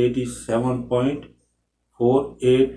87.48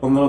15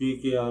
PKR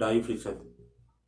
2.5%،